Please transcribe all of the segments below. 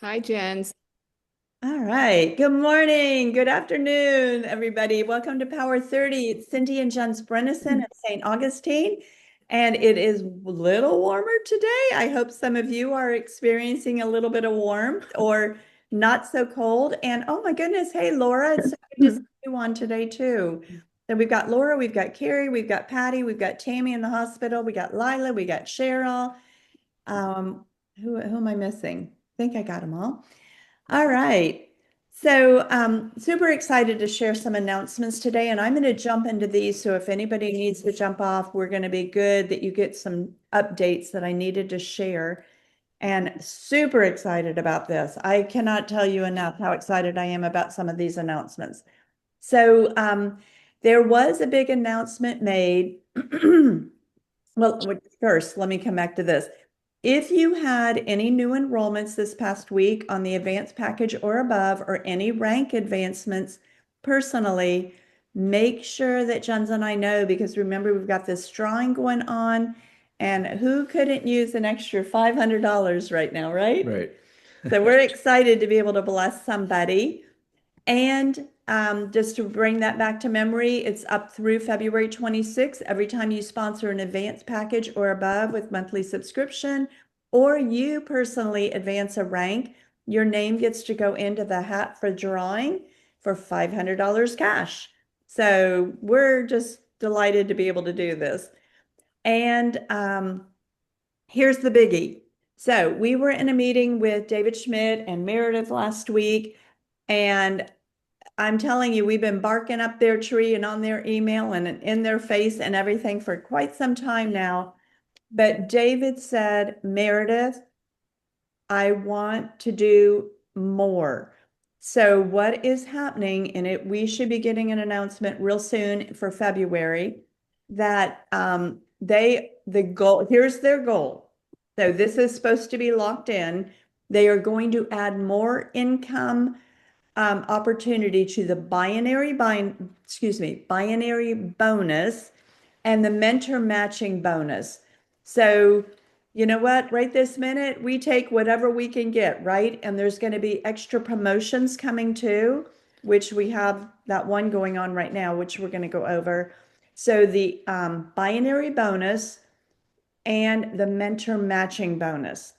Hi, Jens. All right. Good morning. Good afternoon, everybody. Welcome to Power 30. It's Cindy and Jens Brennison at St. Augustine, and it is a little warmer today. I hope some of you are experiencing a little bit of warmth or not so cold. And oh my goodness, hey, Laura, it's so good to see you on today too. So we've got Laura, we've got Carrie, we've got Patty, we've got Tammy in the hospital, we got Lila, we got Cheryl. Um, who am I missing? I think I got them all. All right. So, super excited to share some announcements today, and I'm going to jump into these. So, if anybody needs to jump off, we're going to be good that you get some updates that I needed to share. And super excited about this. I cannot tell you enough how excited I am about some of these announcements. So, there was a big announcement made. Well, first, let me come back to this. If you had any new enrollments this past week on the advanced package or above, or any rank advancements personally, make sure that Jens and I know, because remember, we've got this drawing going on, and who couldn't use an extra $500 right now, right? Right. So we're excited to be able to bless somebody. And just to bring that back to memory, it's up through February 26th. Every time you sponsor an advance package or above with monthly subscription, or you personally advance a rank, your name gets to go into the hat for drawing for $500 cash. So we're just delighted to be able to do this. And here's the biggie. So we were in a meeting with David Schmidt and Meredith last week, and I'm telling you, we've been barking up their tree and on their email and in their face and everything for quite some time now. But David said, Meredith, I want to do more. So what is happening, and we should be getting an announcement real soon for February, that the goal, here's their goal. So this is supposed to be locked in. They are going to add more income opportunity to the binary bonus and the mentor matching bonus. So, you know what? Right this minute, we take whatever we can get, right? And there's going to be extra promotions coming too, which we have that one going on right now, which we're going to go over. So the binary bonus and the mentor matching bonus.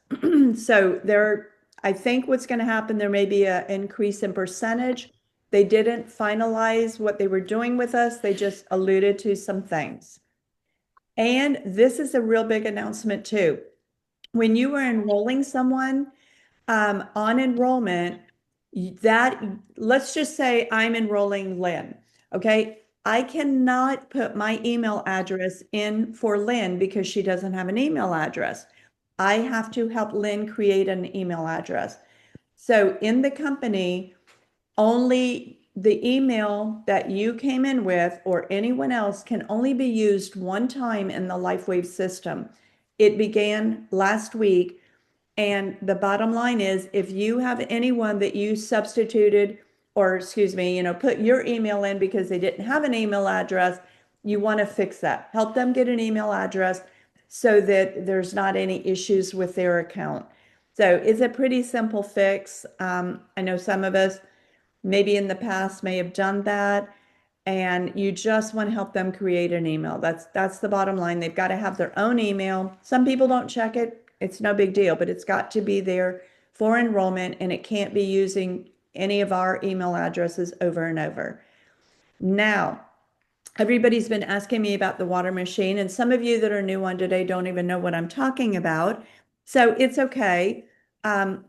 So there, I think what's going to happen, there may be an increase in percentage. They didn't finalize what they were doing with us. They just alluded to some things. And this is a real big announcement too. When you are enrolling someone on enrollment, that let's just say I'm enrolling Lynn. Okay. I cannot put my email address in for Lynn because she doesn't have an email address. I have to help Lynn create an email address. So in the company, only the email that you came in with or anyone else can only be used one time in the LifeWave system. It began last week. And the bottom line is, if you have anyone that you substituted, or excuse me, put your email in because they didn't have an email address, you want to fix that. Help them get an email address so that there's not any issues with their account. So it's a pretty simple fix. I know some of us maybe in the past may have done that, and you just want to help them create an email. That's the bottom line. They've got to have their own email. Some people don't check it. It's no big deal, but it's got to be there for enrollment, and it can't be using any of our email addresses over and over. Now, everybody's been asking me about the water machine, and some of you that are new on today don't even know what I'm talking about. So it's okay.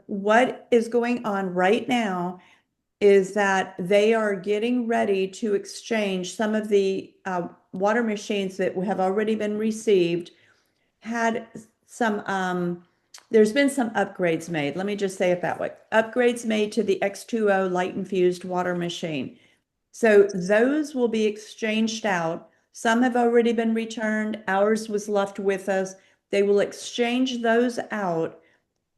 What is going on right now is that they are getting ready to exchange some of the water machines that have already been received, had some, there's been some upgrades made. Let me just say it that way. Upgrades made to the X2O light infused water machine. So those will be exchanged out. Some have already been returned. Ours was left with us. They will exchange those out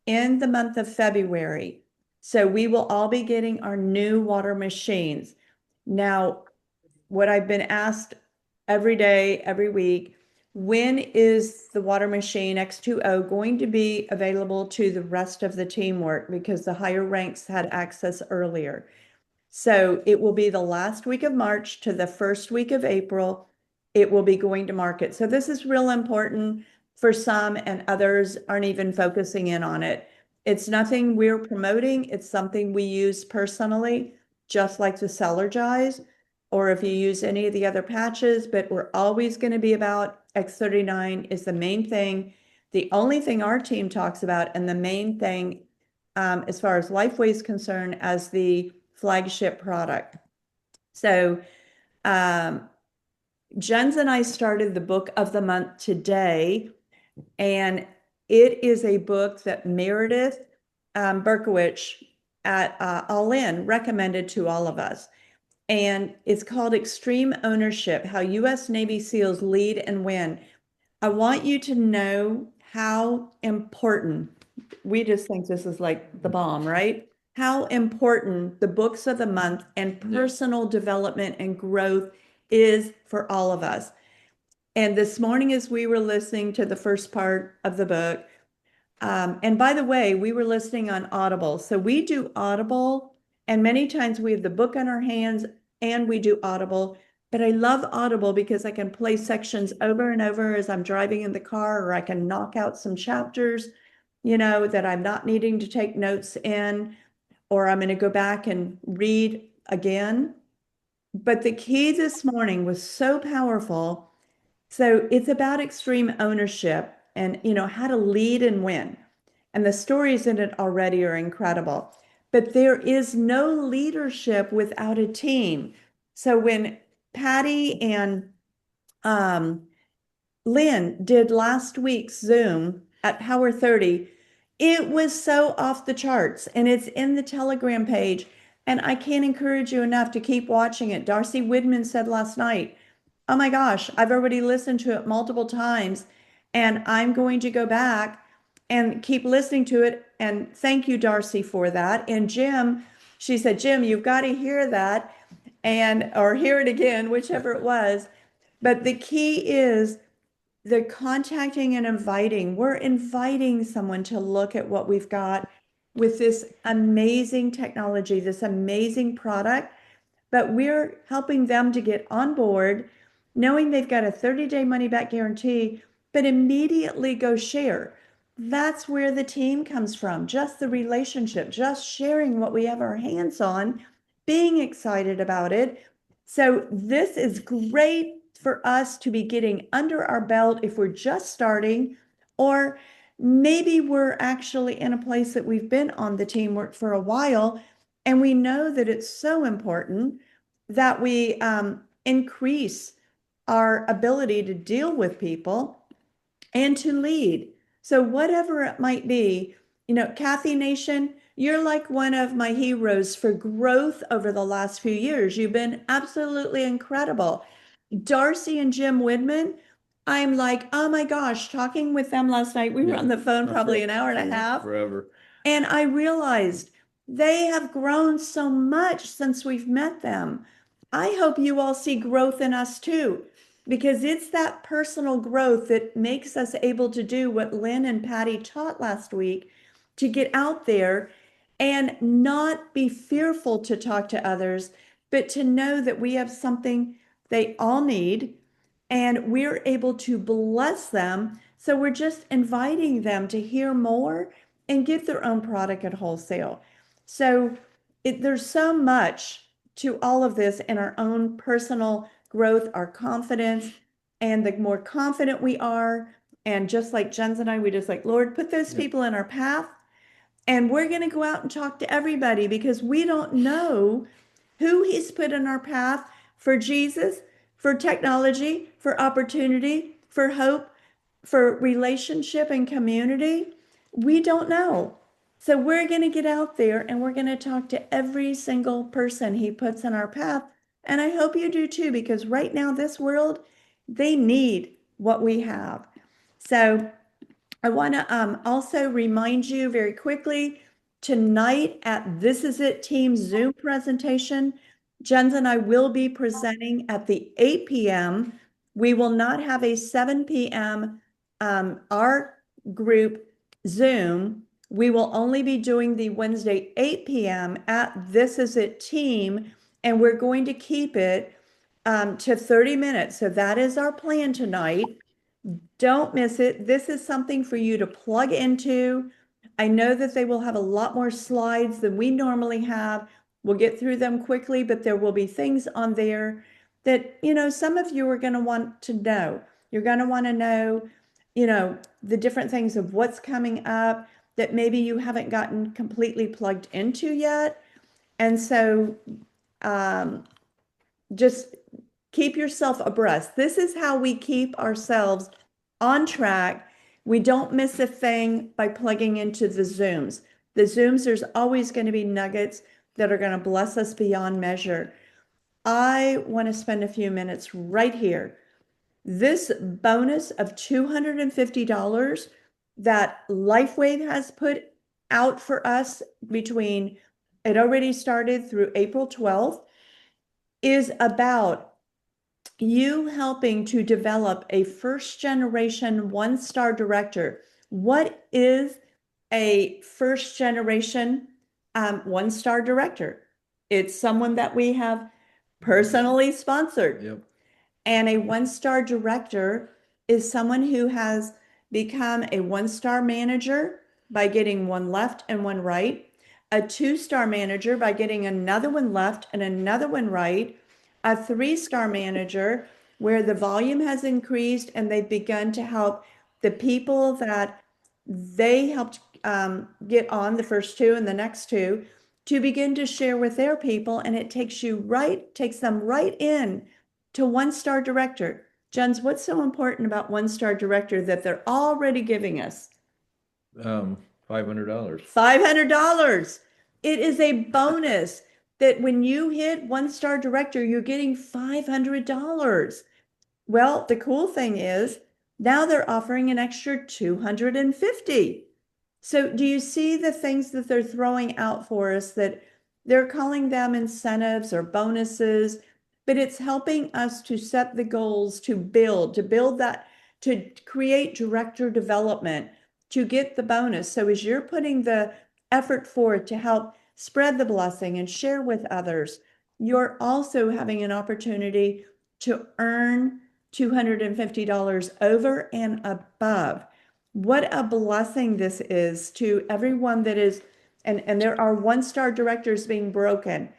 in the month of February. So we will all be getting our new water machines. Now, what I've been asked every day, every week, when is the water machine X2O going to be available to the rest of the teamwork? Because the higher ranks had access earlier. So it will be the last week of March to the first week of April. It will be going to market. So this is real important for some, and others aren't even focusing in on it. It's nothing we're promoting. It's something we use personally, just like the Celergize, or if you use any of the other patches, but we're always going to be about X39 is the main thing. The only thing our team talks about, and the main thing, as far as Lifeway is concerned, as the flagship product. So Jens and I started the book of the month today, and it is a book that Meredith Berkowitz at All In recommended to all of us. And it's called Extreme Ownership, How U.S. Navy SEALs Lead and Win. I want you to know how important, we just think this is like the bomb, right? How important the books of the month and personal development and growth is for all of us. And this morning, as we were listening to the first part of the book, and by the way, we were listening on Audible. So we do Audible, and many times we have the book in our hands and we do Audible. But I love Audible because I can play sections over and over as I'm driving in the car, or I can knock out some chapters, that I'm not needing to take notes in, or I'm going to go back and read again. But the key this morning was so powerful. So it's about extreme ownership and, how to lead and win. And the stories in it already are incredible. But there is no leadership without a team. So when Patty and Lynn did last week's Zoom at Power 30, it was so off the charts, and it's in the Telegram page. And I can't encourage you enough to keep watching it. Darcy Widman said last night, oh my gosh, I've already listened to it multiple times, and I'm going to go back and keep listening to it. And thank you, Darcy, for that. And Jim, she said, Jim, you've got to hear that or hear it again, whichever it was. But the key is the contacting and inviting. We're inviting someone to look at what we've got with this amazing technology, this amazing product, but we're helping them to get on board, knowing they've got a 30-day money back guarantee, but immediately go share. That's where the team comes from, just the relationship, just sharing what we have our hands on, being excited about it. So this is great for us to be getting under our belt if we're just starting, or maybe we're actually in a place that we've been on the teamwork for a while, and we know that it's so important that we increase our ability to deal with people and to lead. So whatever it might be, Kathy Nation, you're like one of my heroes for growth over the last few years. You've been absolutely incredible. Darcy and Jim Widman, I'm like, oh my gosh, talking with them last night. We were on the phone probably an hour and a half. Forever. And I realized they have grown so much since we've met them. I hope you all see growth in us too, because it's that personal growth that makes us able to do what Lynn and Patty taught last week, to get out there and not be fearful to talk to others, but to know that we have something they all need and we're able to bless them. So we're just inviting them to hear more and get their own product at wholesale. So there's so much to all of this in our own personal growth, our confidence, and the more confident we are, and just like Jens and I, we just like, Lord, put those people in our path, and we're going to go out and talk to everybody because we don't know who he's put in our path for Jesus, for technology, for opportunity, for hope, for relationship and community. We don't know. So we're going to get out there and we're going to talk to every single person he puts in our path. And I hope you do too, because right now, this world, they need what we have. So I want to also remind you very quickly, tonight at This Is It Team Zoom presentation, Jens and I will be presenting at the 8 p.m. We will not have a 7 p.m. Our group Zoom. We will only be doing the Wednesday 8 p.m. at This Is It team, and we're going to keep it to 30 minutes. So that is our plan tonight. Don't miss it. This is something for you to plug into. I know that they will have a lot more slides than we normally have. We'll get through them quickly, but there will be things on there that, some of you are going to want to know. You're going to want to know, the different things of what's coming up that maybe you haven't gotten completely plugged into yet. And so just keep yourself abreast. This is how we keep ourselves on track. We don't miss a thing by plugging into the Zooms. The Zooms, there's always going to be nuggets that are going to bless us beyond measure. I want to spend a few minutes right here. This bonus of $250 that LifeWave has put out for us it already started through April 12th, is about you helping to develop a first generation one-star director. What is a first generation one-star director? It's someone that we have personally sponsored. Yep. And a one-star director is someone who has become a one-star manager by getting one left and one right, a two-star manager by getting another one left and another one right, a three-star manager where the volume has increased and they've begun to help the people that they helped get on, the first two and the next two, to begin to share with their people, and it takes them right in to one-star director. Jens, what's so important about one-star director that they're already giving us? $500. $500. It is a bonus that when you hit one-star director, you're getting $500. Well, the cool thing is now they're offering an extra 250. So do you see the things that they're throwing out for us, that they're calling them incentives or bonuses, but it's helping us to set the goals, to build that, to create director development, to get the bonus. So as you're putting the effort forward to help spread the blessing and share with others, you're also having an opportunity to earn $250 over and above. What a blessing this is to everyone that is, and there are one-star directors being broken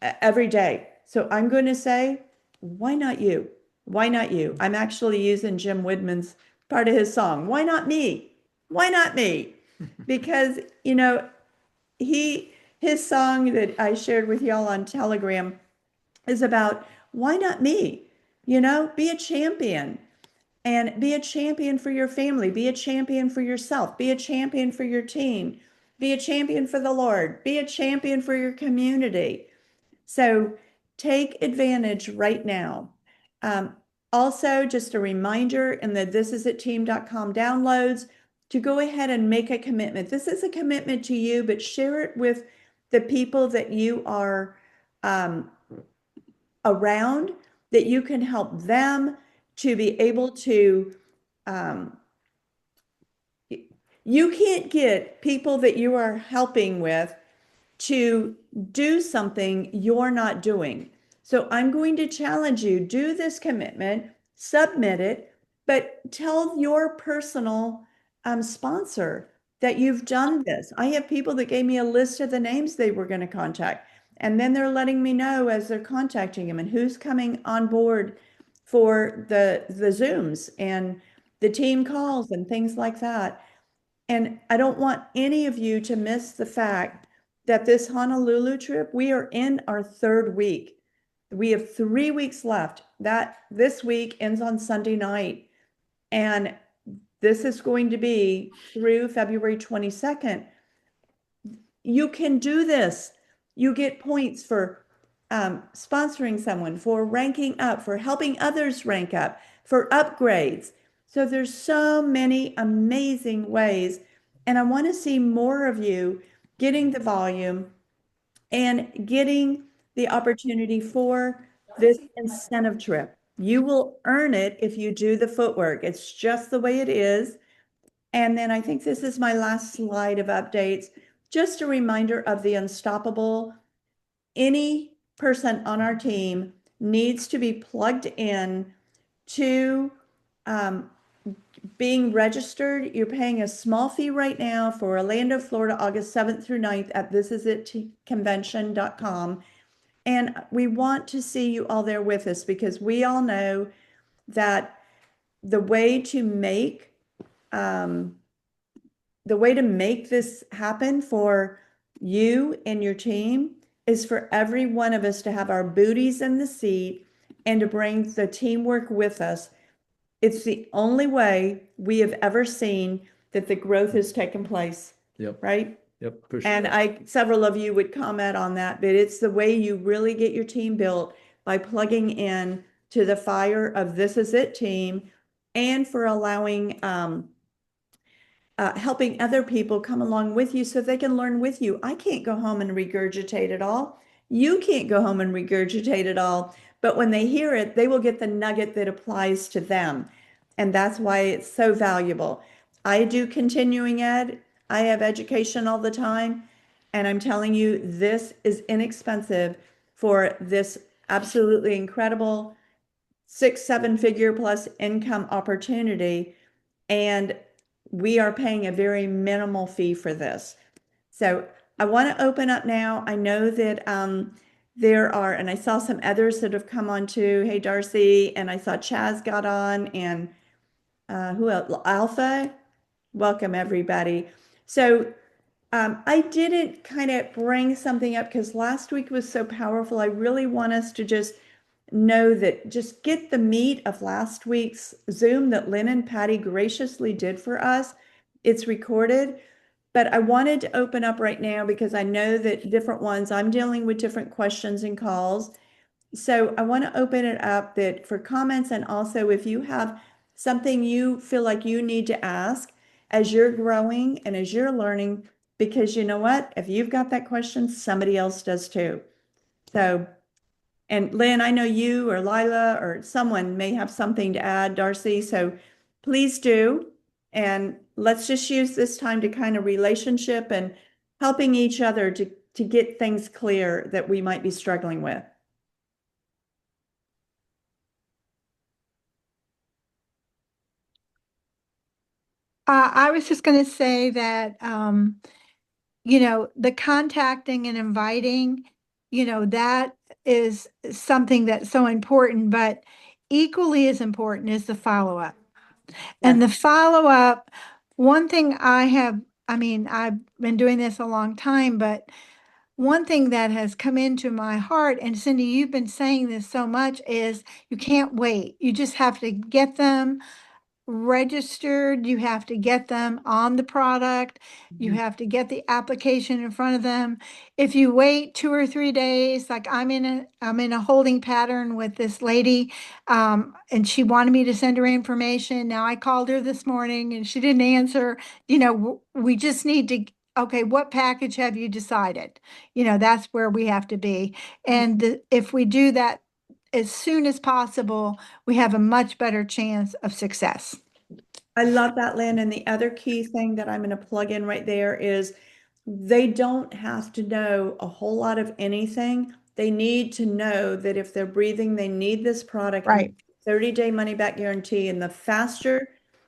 every day. So I'm going to say, why not you? Why not you? I'm actually using Jim Widman's part of his song. Why not me? Why not me? Because, his song that I shared with y'all on Telegram is about why not me? Be a champion. And be a champion for your family, be a champion for yourself, be a champion for your team, be a champion for the Lord, be a champion for your community. So take advantage right now. Also, just a reminder in the thisisitteam.com downloads to go ahead and make a commitment. This is a commitment to you, but share it with the people that you are around, that you can help them to be able to, you can't get people that you are helping with to do something you're not doing. So I'm going to challenge you, do this commitment, submit it, but tell your personal sponsor that you've done this. I have people that gave me a list of the names they were going to contact. And then they're letting me know as they're contacting them and who's coming on board for the Zooms and the team calls and things like that. And I don't want any of you to miss the fact that this Honolulu trip, we are in our third week. We have 3 weeks left. This week ends on Sunday night. And this is going to be through February 22nd. You can do this. You get points for sponsoring someone, for ranking up, for helping others rank up, for upgrades. So there's so many amazing ways. And I want to see more of you getting the volume and getting the opportunity for this incentive trip. You will earn it if you do the footwork. It's just the way it is. And then I think this is my last slide of updates. Just a reminder of the Unstoppable. Any person on our team needs to be plugged in to being registered. You're paying a small fee right now for Orlando, Florida, August 7th through 9th at thisisitconvention.com. And we want to see you all there with us because we all know that the way to make this happen for you and your team is for every one of us to have our booties in the seat and to bring the teamwork with us. It's the only way we have ever seen that the growth has taken place. Yep. Right? Yep. For sure. And several of you would comment on that, but it's the way you really get your team built by plugging in to the fire of This Is It team and for allowing, helping other people come along with you so they can learn with you. I can't go home and regurgitate it all. You can't go home and regurgitate it all. But when they hear it, they will get the nugget that applies to them. And that's why it's so valuable. I do continuing ed. I have education all the time. And I'm telling you, this is inexpensive for this absolutely incredible 6-7 figure plus income opportunity. And we are paying a very minimal fee for this. So I want to open up now. I know that there are, and I saw some others that have come on too. Hey, Darcy, and I saw Chaz got on, and who else? Alpha. Welcome, everybody. So I didn't kind of bring something up because last week was so powerful. I really want us to just know that, just get the meat of last week's Zoom that Lynn and Patty graciously did for us. It's recorded, but I wanted to open up right now because I know that different ones, I'm dealing with different questions and calls. So I want to open it up that for comments, and also if you have something you feel like you need to ask as you're growing and as you're learning, because you know what? If you've got that question, somebody else does too. So, and Lynn, I know you or Lila or someone may have something to add, Darcy, so please do. And let's just use this time to kind of relationship and helping each other to get things clear that we might be struggling with. I was just going to say that, the contacting and inviting, that is something that's so important, but equally as important is the follow-up. And the follow-up, one thing I've been doing this a long time, but one thing that has come into my heart, and Cindy, you've been saying this so much, is you can't wait. You just have to get them registered, you have to get them on the product, you have to get the application in front of them. If you wait 2 or 3 days, like I'm in a holding pattern with this lady, and she wanted me to send her information. Now I called her this morning and she didn't answer. We just need to, okay, what package have you decided? That's where we have to be. And if we do that as soon as possible, we have a much better chance of success. I love that, Lynn. And the other key thing that I'm going to plug in right there is they don't have to know a whole lot of anything. They need to know that if they're breathing, they need this product. Right. 30-day money back guarantee. And the faster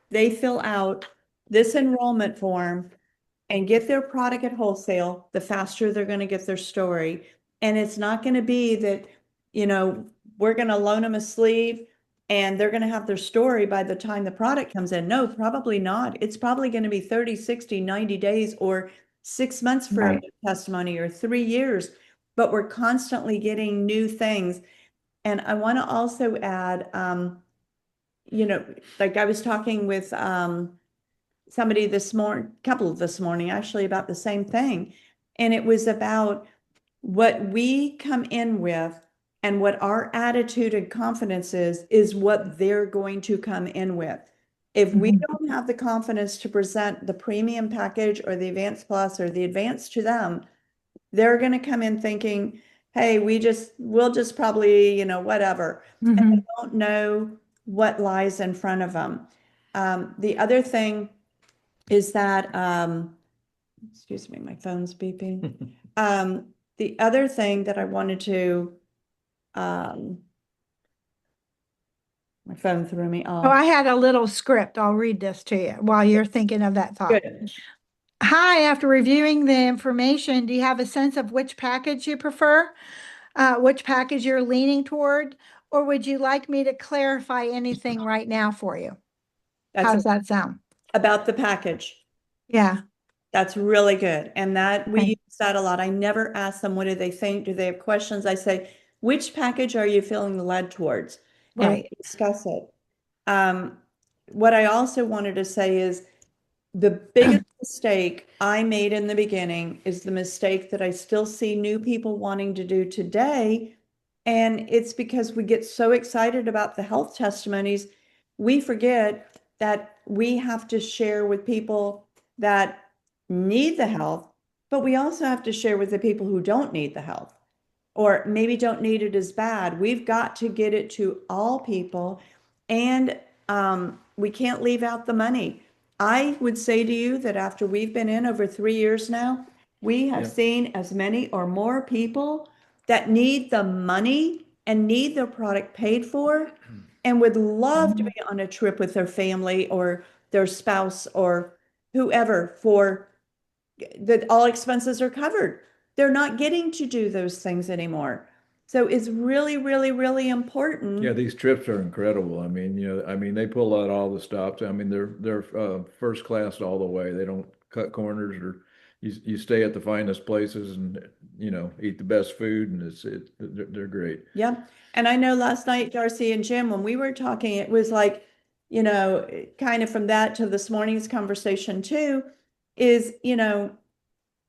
they fill out this enrollment form and get their product at wholesale, the faster they're going to get their story. And it's not going to be that, we're going to loan them a sleeve and they're going to have their story by the time the product comes in. No, probably not. It's probably going to be 30, 60, 90 days or 6 months for a testimony or 3 years, but we're constantly getting new things. And I want to also add, like I was talking with somebody couple this morning, actually, about the same thing. And it was about what we come in with and what our attitude and confidence is what they're going to come in with. If we don't have the confidence to present the premium package or the advanced plus or the advanced to them, they're going to come in thinking, hey, we'll just probably, whatever. And they Mhm. don't know what lies in front of them. The other thing is that, excuse me, my phone's beeping. The other thing that I wanted to, um, my phone threw me Oh, off. I had a little script. I'll read this to you while you're thinking of that thought. Good. Hi, after reviewing the information, do you have a sense of which package you prefer? Which package you're leaning toward? Or would you like me to clarify anything right now for you? How That's does that sound? about the package. Yeah. That's really good. And that we Okay. use that a lot. I never ask them, what do they think? Do they have questions? I say, which package are you feeling led towards? And Right. we discuss it. Um, what I also wanted to say is the biggest mistake I made in the beginning is the mistake that I still see new people wanting to do today. And it's because we get so excited about the health testimonies, we forget that we have to share with people that need the health, but we also have to share with the people who don't need the health or maybe don't need it as bad. We've got to get it to all people, and we can't leave out the money. I would say to you that after we've been in over 3 years now, we have Yep. seen as many or more people that need the money and need their product paid for and would love to be on a trip with their family or their spouse or whoever for that all expenses are covered. They're not getting to do those things anymore. So it's really, really, really Yeah, important. these trips are incredible. I mean, they pull out all the stops. I mean, they're first class all the way. They don't cut corners or you stay at the finest places and eat the best food and they're great. Yep. And I know last night, Darcy and Jim, when we were talking, it was like, kind of from that to this morning's conversation too, is,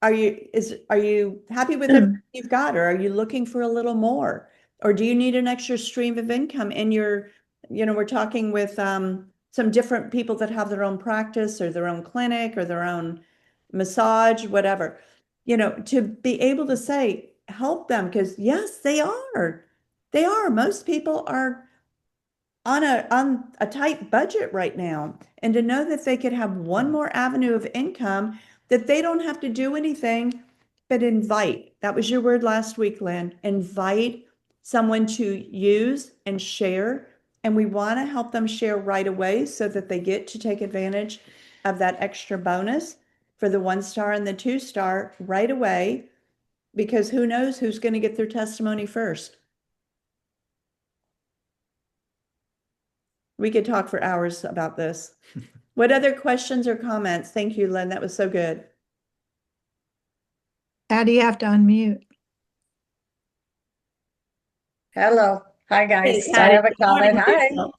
are you happy with everything you've got, or are you looking for a little more? Or do you need an extra stream of income in your, we're talking with some different people that have their own practice or their own clinic or their own massage, whatever, to be able to say, help them, because yes, they are. They are. Most people are on a tight budget right now, and to know that they could have one more avenue of income, that they don't have to do anything but invite. That was your word last week, Lynn. Invite someone to use and share. And we want to help them share right away so that they get to take advantage of that extra bonus for the 1 star and the 2 star right away, because who knows who's going to get their testimony first. We could talk for hours about this. What other questions or comments? Thank you, Lynn. That was so good. How do you have to unmute? Hello. Hi, Hey, guys. I Patty, have a good comment. morning, Hi. Rachel.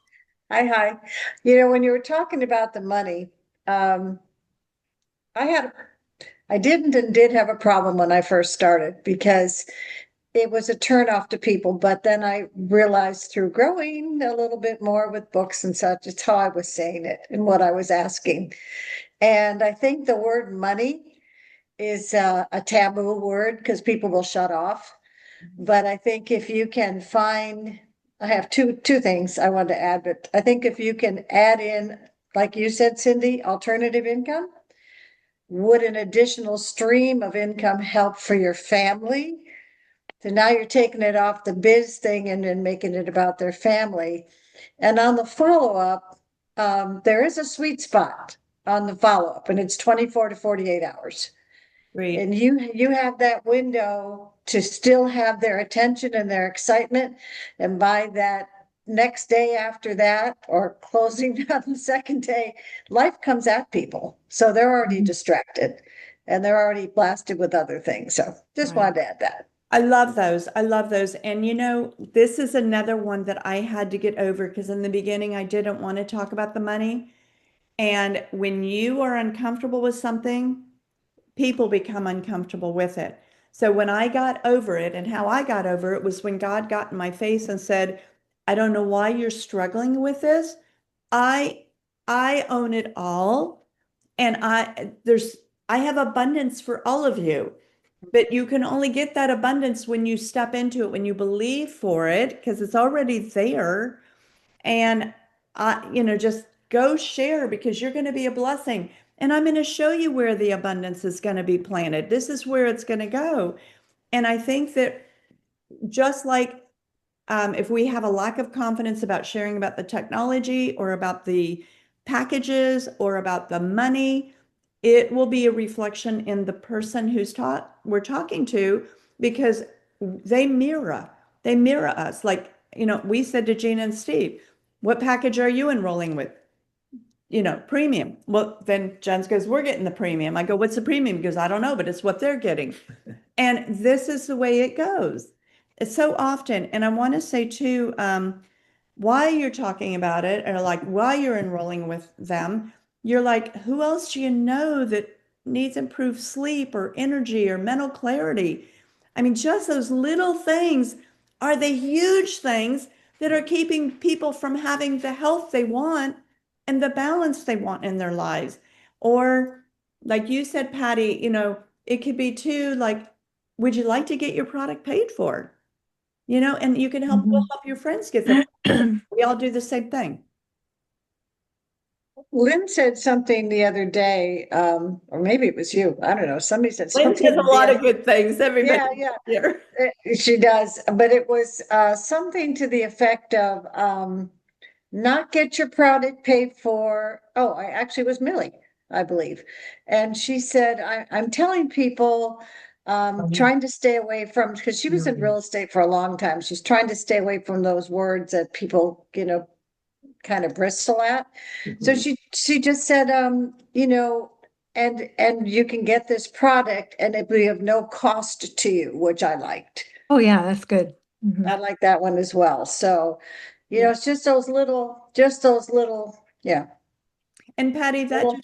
Hi. When you were talking about the money, um, I had, I didn't and did have a problem when I first started because it was a turnoff to people. But then I realized through growing a little bit more with books and such, it's how I was saying it and what I was asking. And I think the word money is a taboo word because people will shut off. But I think if you can find, I have two things I want to add, but I think if you can add in, like you said, Cindy, alternative income, would an additional stream of income help for your family? So now you're taking it off the biz thing and then making it about their family. And on the follow-up, there is a sweet spot on the follow-up, and it's 24 to 48 hours. Great. And you have that window to still have their attention and their excitement. And by that next day after that, or closing on the second day, life comes at people. So they're already distracted and they're already blasted with other things. So just Right. wanted to add that. I love those. I love those. And this is another one that I had to get over because in the beginning I didn't want to talk about the money. And when you are uncomfortable with something, people become uncomfortable with it. So when I got over it, and how I got over it was when God got in my face and said, I don't know why you're struggling with this. I I own it all, and I have abundance for all of you. But you can only get that abundance when you step into it, when you believe for it, because it's already there. And just go share because you're going to be a blessing. And I'm going to show you where the abundance is going to be planted. This is where it's going to go. And I think that just like if we have a lack of confidence about sharing about the technology or about the packages or about the money, it will be a reflection in the person we're talking to because they mirror us. Like, we said to Gina and Steve, what package are you enrolling with? Premium. Well, then Jens goes, we're getting the premium. I go, what's the premium? He goes, I don't know, but it's what they're getting. And this is the way it goes. It's so often. And I want to say too, while you're talking about it, or like while you're enrolling with them, you're like, who else do you know that needs improved sleep or energy or mental clarity? I mean, just those little things are the huge things that are keeping people from having the health they want and the balance they want in their lives. Or, like you said, Patty, it could be too like, would you like to get your product paid for? And you can help, we'll help your friends get the, we all do the same thing. Lynn said something the other day, or maybe it was you. I don't know. Somebody said Lynn something. does a lot of good things, everybody Yeah, here. she does. But it was something to the effect of not get your product paid for. Oh, I actually was Millie, I believe. And she said, I'm telling people, trying to stay away from, because she was in real estate for a long time. She's trying to stay away from those words that people, kind of bristle at. So she just said, and you can get this product and it will be of no cost to you, which I liked. Oh, yeah, that's good. Mhm. I like that one as well. So, Yeah. it's just those little, yeah. And Patty, that Little-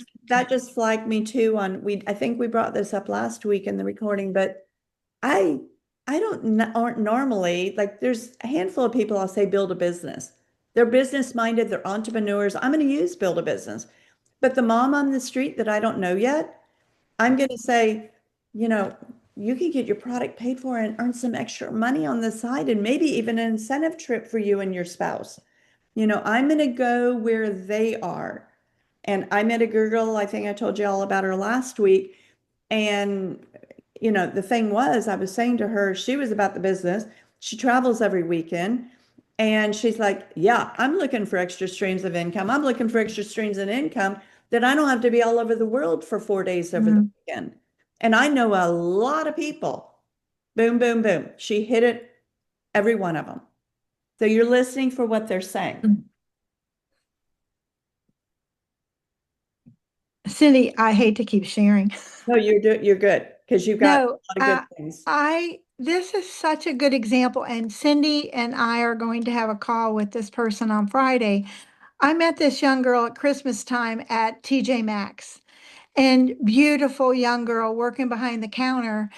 just flagged me too I think we brought this up last week in the recording, but I aren't normally like there's a handful of people I'll say build a business. They're business minded, they're entrepreneurs. I'm going to use build a business. But the mom on the street that I don't know yet, I'm going to say, you know, you can get your product paid for and earn some extra money on the side and maybe even an incentive trip for you and your spouse. I'm going to go where they are. And I met a girl, I think I told you all about her last week. And, the thing was, I was saying to her, she was about the business. She travels every weekend. And she's like, yeah, I'm looking for extra streams of income. I'm looking for extra streams of income that I don't have to be all over the world for 4 days over the weekend. And I know a lot of people. Boom, boom, boom. She hit it, every one of them. So you're listening for what they're saying. Cindy, I hate to keep sharing. No, you're good because you've got a No, lot of good things. this is such a good example, and Cindy and I are going to have a call with this person on Friday. I met this young girl at Christmas time at TJ Maxx, and beautiful young girl working behind the counter,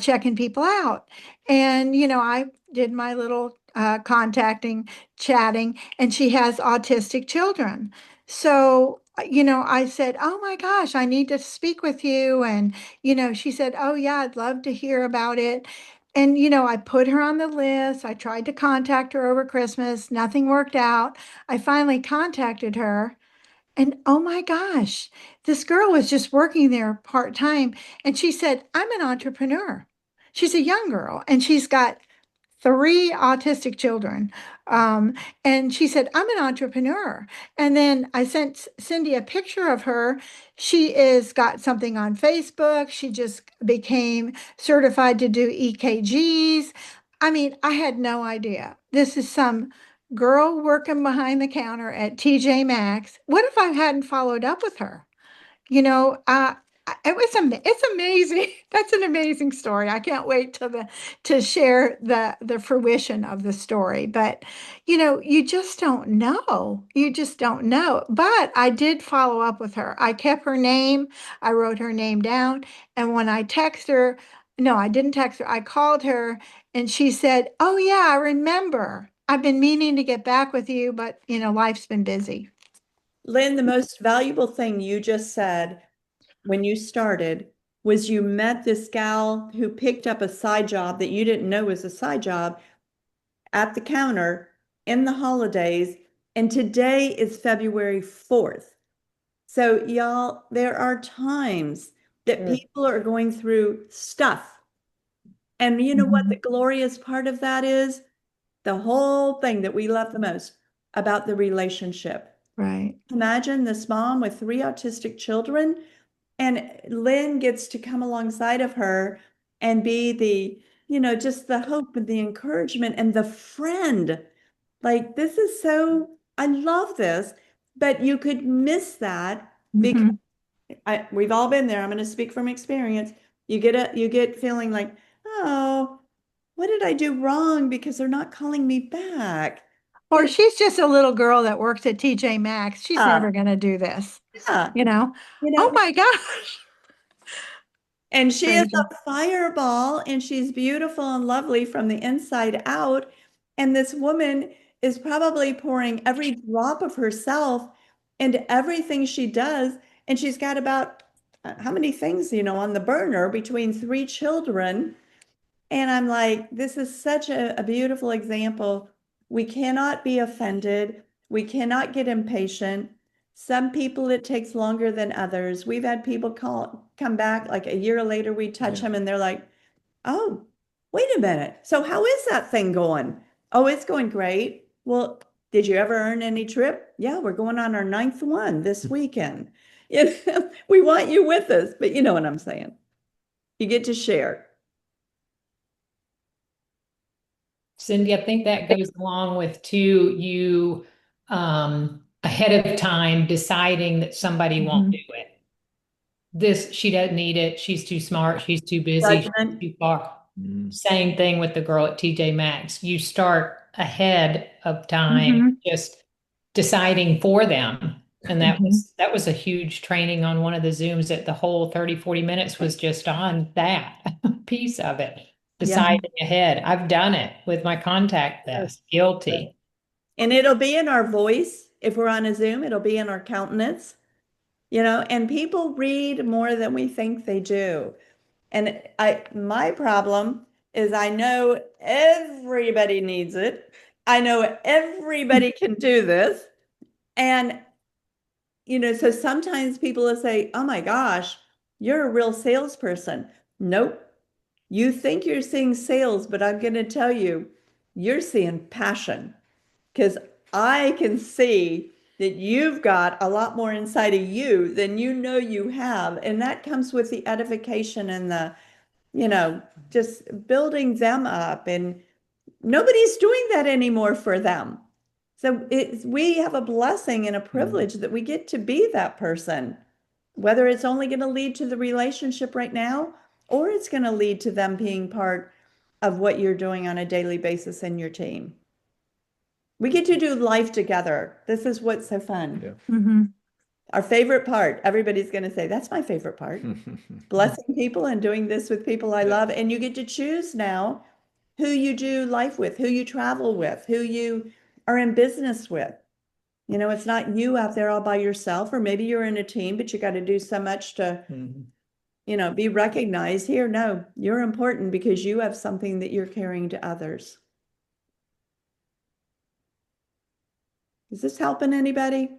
checking people out. And, I did my little contacting, chatting, and she has autistic children. So, I said, oh my gosh, I need to speak with you. And, she said, oh yeah, I'd love to hear about it. And, I put her on the list. I tried to contact her over Christmas. Nothing worked out. I finally contacted her. And oh my gosh, this girl was just working there part time. And she said, I'm an entrepreneur. She's a young girl and she's got 3 autistic children. And she said, I'm an entrepreneur. And then I sent Cindy a picture of her. She is got something on Facebook. She just became certified to do EKGs. I mean, I had no idea. This is some girl working behind the counter at TJ Maxx. What if I hadn't followed up with her? You know, it's amazing. That's an amazing story. I can't wait to share the fruition of the story. But you just don't know. You just don't know. But I did follow up with her. I kept her name. I wrote her name down. And when I text her, no, I didn't text her. I called her and she said, "Oh yeah, I remember. I've been meaning to get back with you, but life's been busy." Lynn, the most valuable thing you just said when you started was you met this gal who picked up a side job that you didn't know was a side job at the counter in the holidays, and today is February 4th. So y'all, there are times that Mm. people are going through stuff. And you know what Mhm. the glorious part of that is? The whole thing that we love the most about the relationship. Right. Imagine this mom with 3 autistic children, and Lynn gets to come alongside of her and be the, just the hope and the encouragement and the friend. Like, this is so, I love this, but you could miss that because Mhm. we've all been there. I'm going to speak from experience. You get feeling like, oh, what did I do wrong? Because they're not calling me back. Or she's just a little girl that works at TJ Maxx. She's Yeah, never going to do this, yeah, you know? you Oh know, my gosh. and she is Crazy. a fireball and she's beautiful and lovely from the inside out. And this woman is probably pouring every drop of herself into everything she does. And she's got about how many things, on the burner between 3 children. And I'm like, this is such a beautiful example. We cannot be offended. We cannot get impatient. Some people, it takes longer than others. We've had people come back like a year later, we touch Yeah. them and they're like, oh, wait a minute. So how is that thing going? Oh, it's going great. Well, did you ever earn any trip? Yeah, we're going on our 9th one this weekend. We want you with us, but you know what I'm saying. You get to share. Cindy, I think that goes along with too, you ahead of time deciding that somebody won't do it. She doesn't need it. She's too smart. She's too busy. She's Judgment. too far. Mhm. Same thing with the girl at TJ Maxx. You start ahead of time, Mhm. just deciding for them. And that Mhm. was a huge training on one of the Zooms that the whole 30, 40 minutes was just on that piece of it, deciding ahead. I've done it with my contact list. Guilty. And it'll be in our voice. If we're on a Zoom, it'll be in our countenance, and people read more than we think they do. And my problem is I know everybody needs it. I know everybody can do this. And, so sometimes people will say, oh my gosh, you're a real salesperson. Nope. You think you're seeing sales, but I'm going to tell you, you're seeing passion. Because I can see that you've got a lot more inside of you than you know you have. And that comes with the edification and the, just building them up. And nobody's doing that anymore for them. So we have a blessing and a privilege that we get to be that person, whether it's only going to lead to the relationship right now, or it's going to lead to them being part of what you're doing on a daily basis in your team. We get to do life together. This is what's so fun. Yeah. Mhm. Our favorite part, everybody's going to say, that's my favorite part. Blessing people and doing this with people I love. And you get to choose now who you do life with, who you travel with, who you are in business with. It's not you out there all by yourself, or maybe you're in a team, but you got to do so much to, Mhm. be recognized here. No, you're important because you have something that you're carrying to others. Is this helping anybody?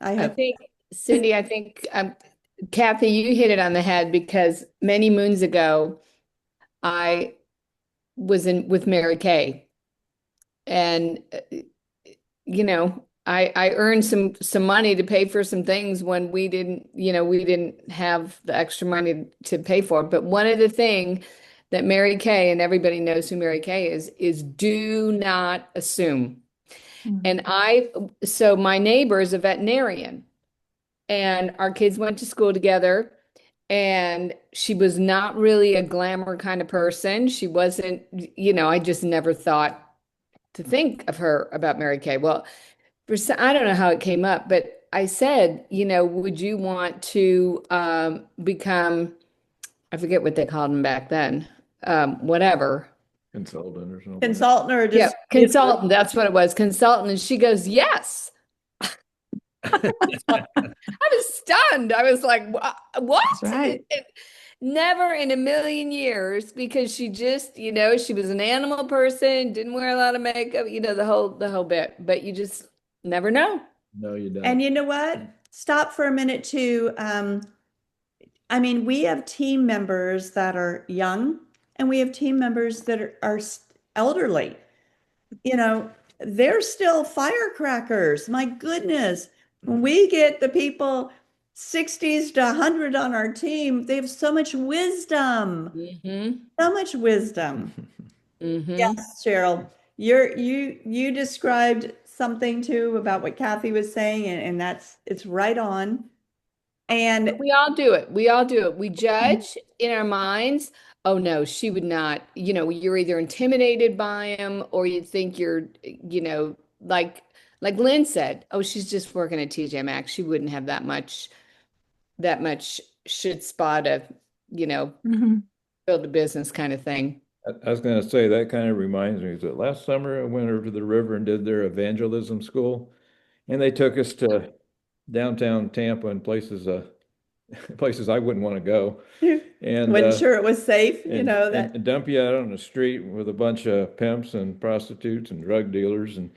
I I hope. think, Cindy, I think Kathy, you hit it on the head because many moons ago, I was in with Mary Kay, and I earned some money to pay for some things when we didn't have the extra money to pay for it. But one of the thing that Mary Kay, and everybody knows who Mary Kay is do not assume. And so my neighbor is a veterinarian, and our kids went to school together, and she was not really a glamour kind of person. She wasn't, I just never thought to think of her about Mary Kay. Well, I don't know how it came up, but I said, would you want to become, I forget what they called them back then, whatever. Consultant or something. Consultant or Yeah, just consultant. That's what it was, consultant. And she goes, yes. I was stunned. I was like, what? That's right. Never in a million years, because she just, she was an animal person, didn't wear a lot of makeup, the whole bit. But you just never know. No, you don't. And you know what? Stop for a minute too. I mean, we have team members that are young and we have team members that are elderly. You know, they're still firecrackers. My goodness. When we get the people 60s to 100 on our team, they have so much wisdom. Mm-hmm. So much wisdom. Mm-hmm. Yes, Cheryl. You described something too about what Kathy was saying, and it's right on. And We all do it. We all do it. We judge in our minds. Oh no, she would not. You're either intimidated by him or you think you're, like Lynn said, oh, she's just working at TJ Maxx. She wouldn't have that much should spot of, Mhm. build a business kind of thing. I was going to say that kind of reminds me that last summer I went over to the river and did their evangelism school, and they took us to downtown Tampa and places I wouldn't want to go, and wasn't sure it was safe, and dump you out on the street with a bunch of pimps and prostitutes and drug dealers, and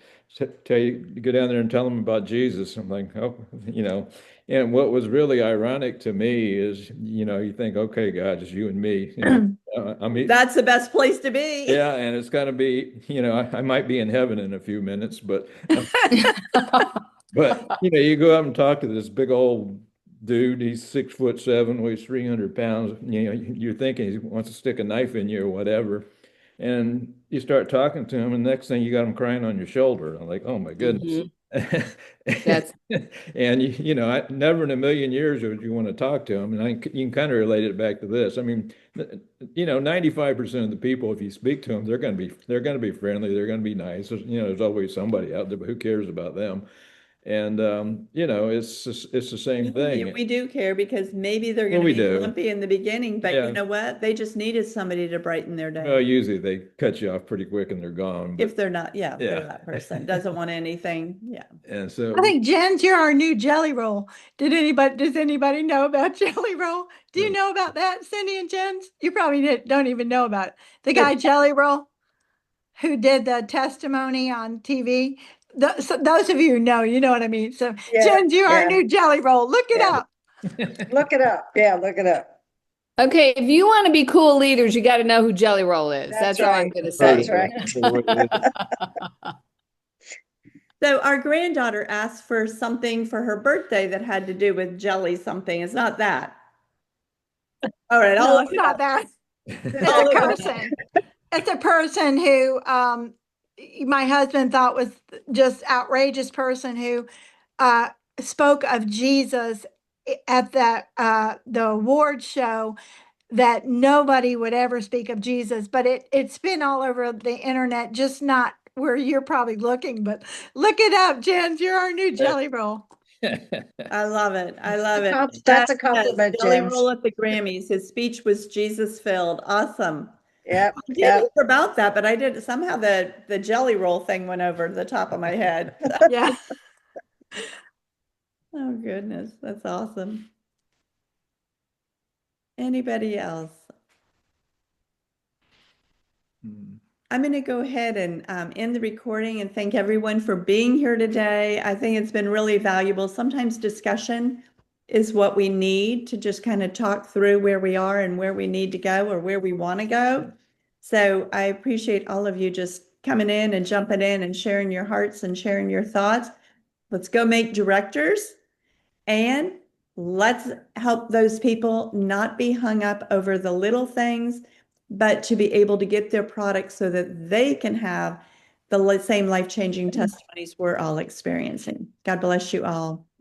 tell you go down there and tell them about Jesus. I'm like, oh, And what was really ironic to me is, you think, okay, God, it's you and me. I mean, that's the best place to be. yeah, and it's going to be, I might be in heaven in a few minutes, but you go up and talk to this big old dude. He's 6'7", weighs 300 pounds. You're thinking he wants to stick a knife in you or whatever, and you start talking to him, and next thing you got him crying on your shoulder. I'm like, oh my goodness. That's And I never in a million years would you want to talk to him. And you can kind of relate it back to this. I mean, 95% of the people, if you speak to them, they're going to be friendly. They're going to be nice. There's always somebody out there, but who cares about them? And it's the same thing. We do care because maybe they're Well, going we to be do. lumpy in the beginning, but Yeah. you know what? They just needed somebody to brighten their day. Well, usually they cut you off pretty quick and they're gone. If they're not, if they're Yeah. that person doesn't want anything. Yeah. And so I think Jen's, you're our new jelly roll. Does anybody know about jelly roll? Do you know about that, Cindy and Jens? You probably don't even know about it. The guy Jelly Roll, who did the testimony on TV. So those of you who know, you know what I mean. So Yeah, Jens, you're our yeah. new jelly roll. Look it Yeah. up. Look it up. Yeah, look it up. okay. If you want to be cool leaders, you got to know who Jelly Roll is. That's That's all I'm right. going to say. That's right. So our granddaughter asked for something for her birthday that had to do with jelly something. It's not that. All right. No, I'll it's not that. It's I'll a look it up. person. It's a person who my husband thought was just outrageous person who spoke of Jesus at the award show, that nobody would ever speak of Jesus, but it's been all over the internet, just not where you're probably looking, but look it up, Jens. You're our new jelly roll. I love it. I love it. That's a Yes, compliment, Jelly James. Roll at the Grammys. His speech was Jesus filled. Awesome. Yep. I did Yep. hear about that, but I did somehow the Jelly Roll thing went over the top of my head. Yeah. Oh goodness, that's awesome. Anybody else? Hmm. I'm going to go ahead and end the recording and thank everyone for being here today. I think it's been really valuable. Sometimes discussion is what we need to just kind of talk through where we are and where we need to go or where we want to go. So I appreciate all of you just coming in and jumping in and sharing your hearts and sharing your thoughts. Let's go make directors and let's help those people not be hung up over the little things, but to be able to get their products so that they can have the same life-changing testimonies we're all experiencing. God bless you all.